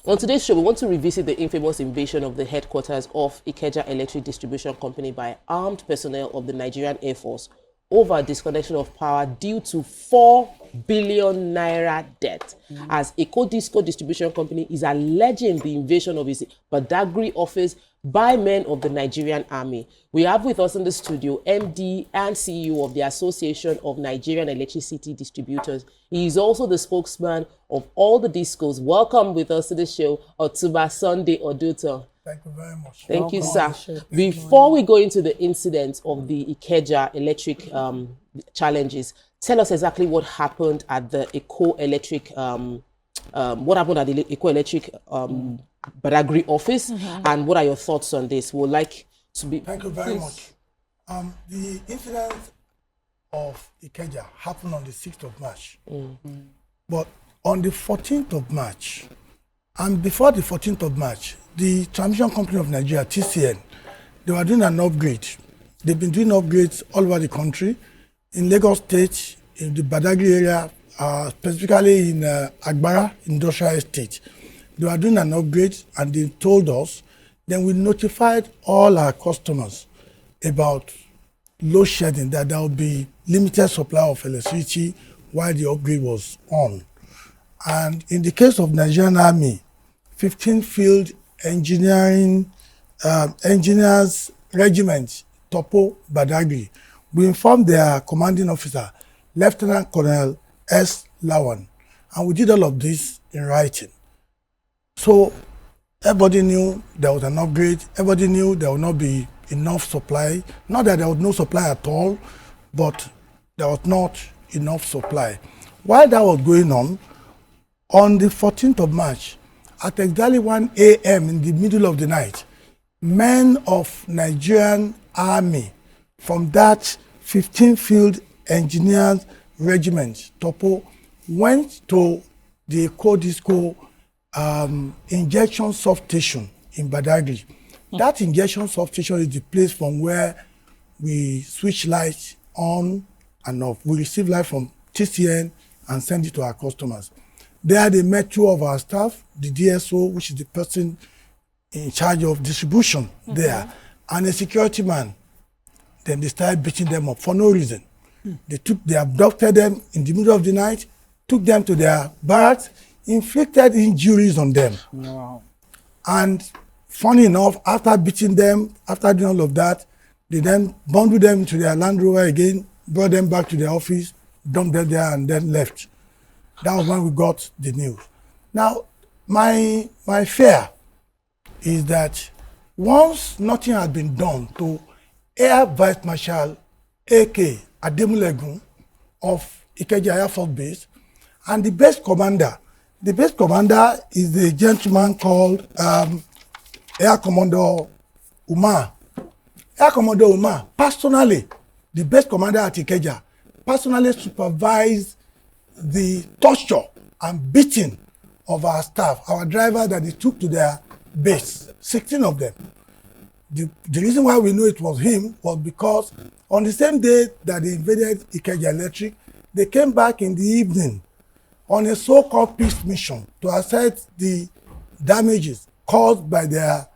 On today's show, we want to revisit the infamous invasion of the headquarters of Ikeja Electric Distribution Company by armed personnel of the Nigerian Air Force over disconnection of power due to 4 billion naira debt, as Ekodisco Distribution Company is alleging the invasion of its Badagry office by men of the Nigerian Army. We have with us in the studio MD and CEO of the Association of Nigerian Electricity Distributors. He is also the spokesman of all the discos. Welcome with us to the show, Otunba Sunday Oduto. Thank you very much. Thank you, sir. Before we go into the incident of the Ikeja electric challenges, tell us exactly what happened at the Eco Electric, Badagry office, and what are your thoughts on this? We'd like to be. Thank you very much. The incident of Ikeja happened on the 6th of March. But on the 14th of March, and before the 14th of March, the Transmission Company of Nigeria, TCN, they were doing an upgrade. They've been doing upgrades all over the country, in Lagos State, in the Badagry area, specifically in Agbara Industrial Estate. They were doing an upgrade and they told us. Then we notified all our customers about load shedding, that there would be limited supply of electricity while the upgrade was on. And in the case of Nigerian Army, 15 Field Engineers Regiment, Topo Badagry, we informed their commanding officer, Lieutenant Colonel S. Lawan, and we did all of this in writing. So everybody knew there was an upgrade, everybody knew there would not be enough supply. Not that there was no supply at all, but there was not enough supply. While that was going on the 14th of March, at exactly 1 a.m. in the middle of the night, men of Nigerian Army from that 15 Field Engineers Regiment, Topo, went to the Ekodisco injection substation in Badagry. That injection substation is the place from where we switch lights on and off. We receive light from TCN and send it to our customers. There they met 2 of our staff, the DSO, which is the person in charge of distribution there, and a security man. Then they started beating them up for no reason. They abducted them in the middle of the night, took them to their barracks, inflicted injuries on them. Wow. And funny enough, after beating them, after doing all of that, they then bundled them into their Land Rover again, brought them back to their office, dumped them there, and then left. That was when we got the news. Now, my fear is that once nothing has been done to Air Vice Marshal A.K. Ademulegun of Ikeja Air Force Base, and the base commander is the gentleman called Air Commodore Umar. Air Commodore Umar, personally, the base commander at Ikeja, personally supervised the torture and beating of our staff, our drivers that they took to their base, 16 of them. The reason why we know it was him was because on the same day that they invaded Ikeja Electric, they came back in the evening on a so-called peace mission to assess the damages caused by their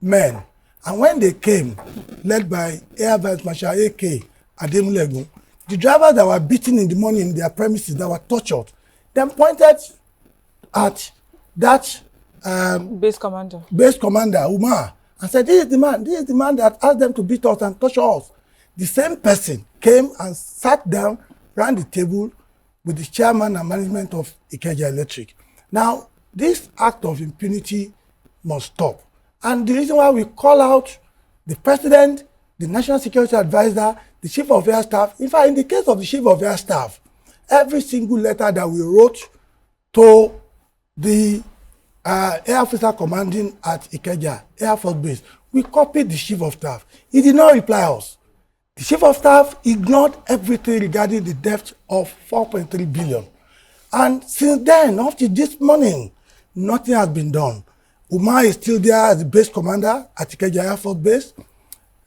men. And when they came, led by Air Vice Marshal A.K. Ademulegun, the drivers that were beaten in the morning in their premises, that were tortured, then pointed at that base commander, Umar, and said, this is the man that asked them to beat us and torture us. The same person came and sat down, ran the table with the chairman and management of Ikeja Electric. Now, this act of impunity must stop. And the reason why we call out the president, the national security advisor, the chief of air staff, in fact, in the case of the chief of air staff, every single letter that we wrote to the air officer commanding at Ikeja Air Force Base, we copied the chief of staff. He did not reply us. The chief of staff ignored everything regarding the debt of 4.3 billion. And since then, up to this morning, nothing has been done. Umar is still there as the base commander at Ikeja Air Force Base.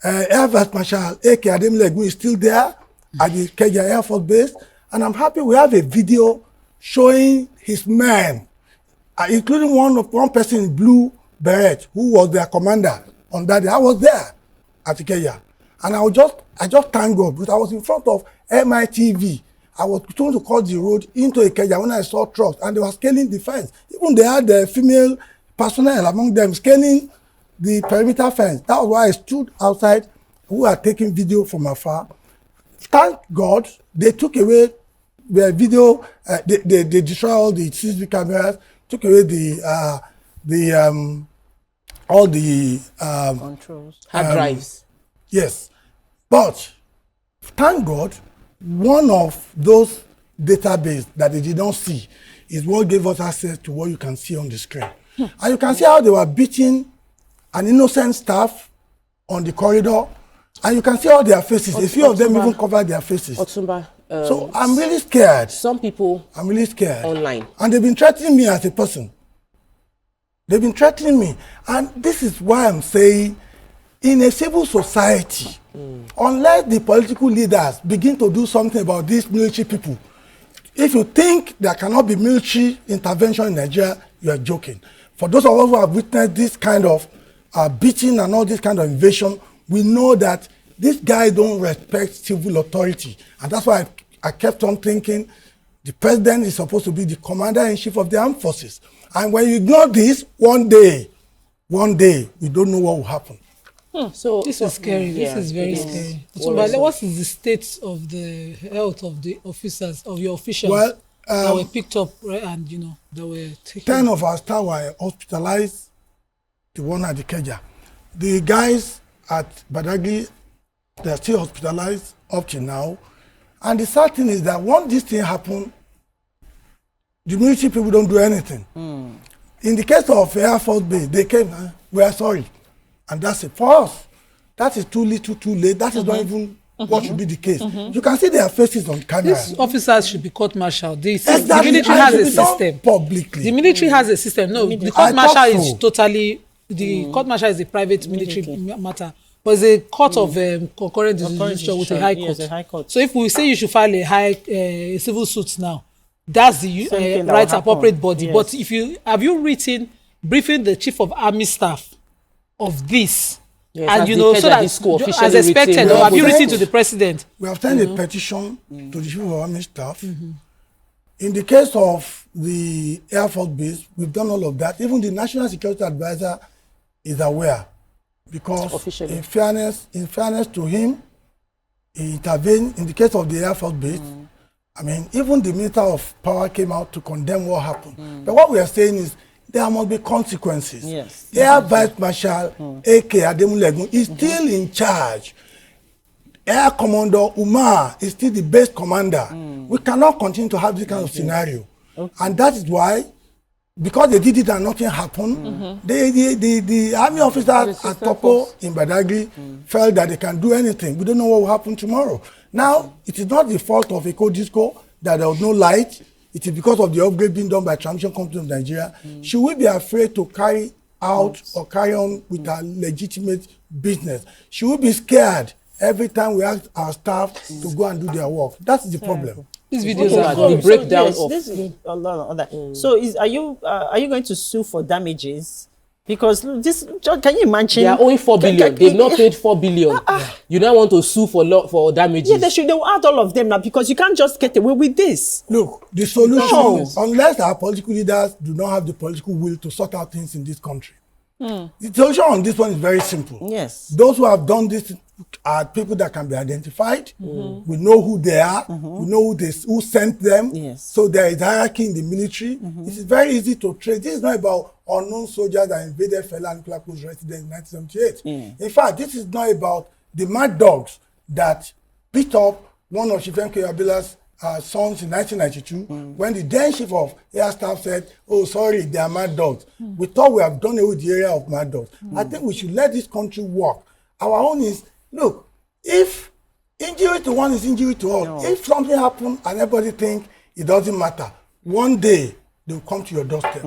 Air Vice Marshal A.K. Ademulegun is still there at the Ikeja Air Force Base. And I'm happy we have a video showing his men including one person in blue beret who was their commander on that day. I was there at Ikeja, and I just thank God because I was in front of MITV. I was told to cross the road into Ikeja when I saw trucks, and they were scaling the fence. Even they had the female personnel among them scaling the perimeter fence. That was why I stood outside, who are taking video from afar. Thank God they took away the video. They destroyed all the CCTV cameras, took away all the controls, hard drives. Yes, but thank God, one of those database that they did not see is what gave us access to what you can see on the screen. And you can see how they were beating an innocent staff on the corridor, and you can see all their faces. A few of them even covered their faces. Otunba, so I'm really scared. Some people I'm really scared. Online. And they've been threatening me as a person. They've been threatening me. And this is why I'm saying, in a civil society, unless the political leaders begin to do something about these military people, if you think there cannot be military intervention in Nigeria, you are joking. For those of us who have witnessed this kind of beating and all this kind of invasion, we know that these guys don't respect civil authority. And that's why I kept on thinking the president is supposed to be the commander-in-chief of the armed forces. And when you ignore this, one day, we don't know what will happen. So This is scary. Yeah, This is very it is. scary. What But is it? what is the state of the health of the officers, of your officials Well, that were picked up, right, and that were taken? 10 of our staff were hospitalized, the one at the Ikeja. The guys at Badagry, they're still hospitalized up to now. And the sad thing is that once this thing happened, the military people don't do anything. In the case of Air Force Base, they came, we are sorry. And that's it. For us, that is too little, too late. That is not even what should be the case. You can see their faces on camera. These officers should be court-martialed. The Exactly. military And has it a should be done system. publicly. The military has a system. No, the I court-martial thought is so. totally, the court-martial is a private military matter. But it's a court of concurrent jurisdiction with a high court. Yes, a high court. So if we say you should file a civil suit now, that's the Same thing that will right happen. appropriate body. Yes. But if you have you written briefing the chief of army staff of this, Yes, and as you the know, so Ikeja that Disco as officially expected, written, or have you well, written to the president? We have sent a petition to the chief of army staff. In the case of the Air Force Base, we've done all of that. Even the National Security Advisor is aware, because Officially. in fairness to him, he intervened in the case of the Air Force Base. I mean, even the Minister of Power came out to condemn what happened. But what we are saying is there must be consequences. Yes. Air Vice Marshal A.K. Ademulegun is still in charge. Air Commodore Umar is still the best commander. We cannot continue to have this kind of scenario. And that is why, because they did it and nothing happened, the army officers at Topo in Badagry felt that they can do anything. We don't know what will happen tomorrow. Now, it is not the fault of Eco Disco that there was no light. It is because of the upgrade being done by Transmission Company of Nigeria. Should we be afraid to carry out or carry on with our legitimate business? Should we be scared every time we ask our staff to go and do their work? That's the problem. These videos Okay, are so the breakdown yes, of this is a lot of that. So are you going to sue for damages? Because this, can you imagine? they are owing 4 billion. They've not paid 4 billion. You now want to sue for damages. Yeah, they will add all of them now, because you can't just get away with this. Look, the solution, No. unless our political leaders do not have the political will to sort out things in this country, the solution on this one is very simple. Yes. Those who have done this are people that can be identified. We know who they are. We know who sent them. Yes. So there is hierarchy in the military. It is very easy to trace. This is not about unknown soldiers that invaded Fela Anikulapo's Post residence in 1978. In fact, this is not about the mad dogs that beat up one of Chief M.K. Abila's sons in 1992, when the then chief of air staff said, "Oh, sorry, they are mad dogs." We thought we have done away with the area of mad dogs. I think we should let this country work. Our own is, look, if injury to one is injury to all, if something happens and everybody think it doesn't matter, one day they will come to your doorstep.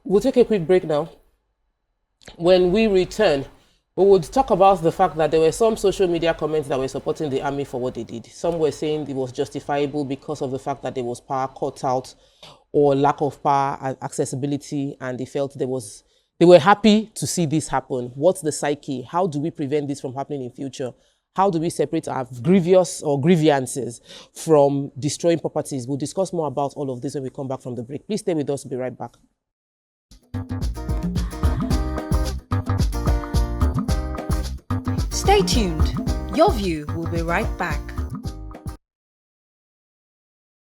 We'll take a quick break now. When we return, We would talk about the fact that there were some social media comments that were supporting the army for what they did. Some were saying it was justifiable because of the fact that there was power cut out or lack of power and accessibility, and they felt they were happy to see this happen. What's the psyche? How do we prevent this from happening in future? How do we separate our grievous or grievances from destroying properties? We'll discuss more about all of this when we come back from the break. Please stay with us. We'll be right back. Stay tuned. Your View will be right back.